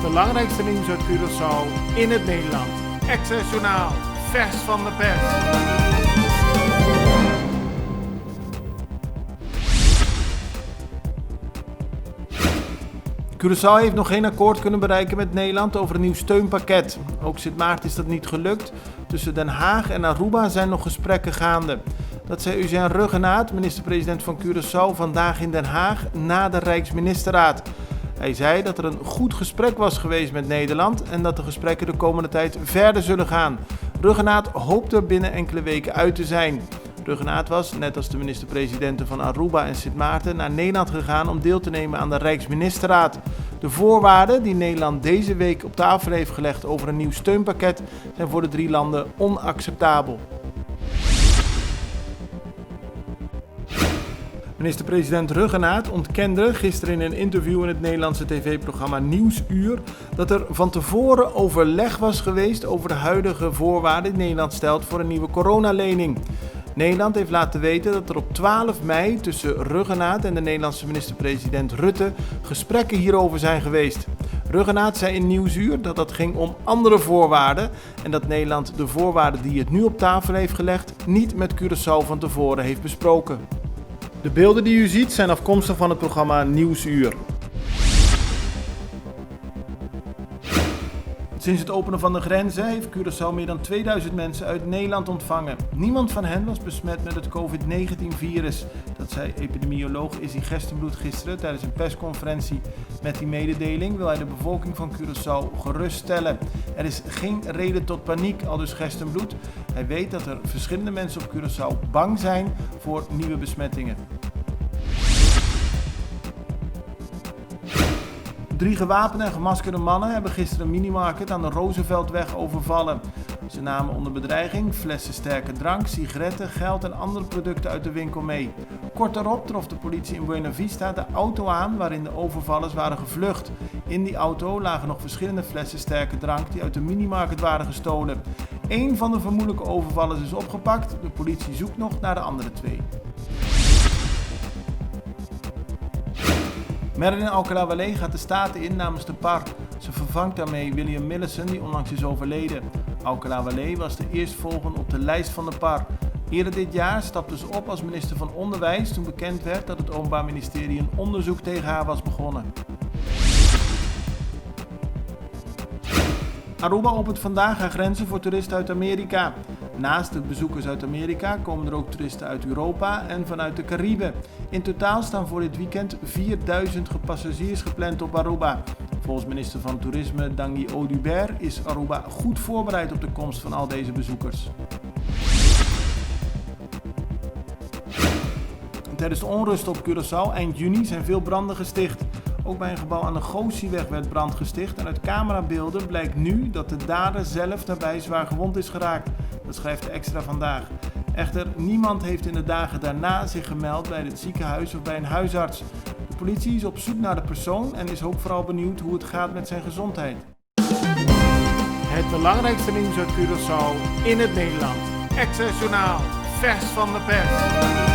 Het belangrijkste nieuws uit Curaçao in het Nederland. Access Journaal, vers van de pers. Curaçao heeft nog geen akkoord kunnen bereiken met Nederland over een nieuw steunpakket. Ook Sint Maarten is dat niet gelukt. Tussen Den Haag en Aruba zijn nog gesprekken gaande. Dat zei Eugène Ruggenaat, minister-president van Curaçao, vandaag in Den Haag na de Rijksministerraad. Hij zei dat er een goed gesprek was geweest met Nederland en dat de gesprekken de komende tijd verder zullen gaan. Ruggenaat hoopt er binnen enkele weken uit te zijn. Ruggenaat was, net als de minister-presidenten van Aruba en Sint Maarten, naar Nederland gegaan om deel te nemen aan de Rijksministerraad. De voorwaarden die Nederland deze week op tafel heeft gelegd over een nieuw steunpakket zijn voor de drie landen onacceptabel. Minister-president Ruggenaat ontkende gisteren in een interview in het Nederlandse tv-programma Nieuwsuur dat er van tevoren overleg was geweest over de huidige voorwaarden die Nederland stelt voor een nieuwe coronalening. Nederland heeft laten weten dat er op 12 mei tussen Ruggenaat en de Nederlandse minister-president Rutte gesprekken hierover zijn geweest. Ruggenaat zei in Nieuwsuur dat het ging om andere voorwaarden en dat Nederland de voorwaarden die het nu op tafel heeft gelegd niet met Curaçao van tevoren heeft besproken. De beelden die u ziet zijn afkomstig van het programma Nieuwsuur. Sinds het openen van de grenzen heeft Curaçao meer dan 2000 mensen uit Nederland ontvangen. Niemand van hen was besmet met het COVID-19-virus. Dat zei epidemioloog Izzy Gestenbloed gisteren tijdens een persconferentie. Met die mededeling wil hij de bevolking van Curaçao geruststellen. Er is geen reden tot paniek, aldus Gestenbloed. Hij weet dat er verschillende mensen op Curaçao bang zijn voor nieuwe besmettingen. 3 gewapende en gemaskerde mannen hebben gisteren een minimarket aan de Rooseveltweg overvallen. Ze namen onder bedreiging flessen sterke drank, sigaretten, geld en andere producten uit de winkel mee. Kort daarop trof de politie in Buena Vista de auto aan waarin de overvallers waren gevlucht. In die auto lagen nog verschillende flessen sterke drank die uit de minimarket waren gestolen. Eén van de vermoedelijke overvallers is opgepakt. De politie zoekt nog naar de andere 2. Merlin Alcalá-Wallee gaat de Staten in namens de PAR. Ze vervangt daarmee William Millison, die onlangs is overleden. Alcalá-Wallee was de eerstvolgende op de lijst van de PAR. Eerder dit jaar stapte ze op als minister van Onderwijs toen bekend werd dat het Openbaar Ministerie een onderzoek tegen haar was begonnen. Aruba opent vandaag haar grenzen voor toeristen uit Amerika. Naast de bezoekers uit Amerika komen er ook toeristen uit Europa en vanuit de Cariben. In totaal staan voor dit weekend 4000 passagiers gepland op Aruba. Volgens minister van Toerisme Dangi Audubert is Aruba goed voorbereid op de komst van al deze bezoekers. Tijdens de onrust op Curaçao eind juni zijn veel branden gesticht. Ook bij een gebouw aan de Goossieweg werd brand gesticht en uit camerabeelden blijkt nu dat de dader zelf daarbij zwaar gewond is geraakt. Dat schrijft de Extra vandaag. Echter, niemand heeft in de dagen daarna zich gemeld bij het ziekenhuis of bij een huisarts. De politie is op zoek naar de persoon en is ook vooral benieuwd hoe het gaat met zijn gezondheid. Het belangrijkste nieuws uit Curaçao in het Nederland. Access Journaal, vers van de pers.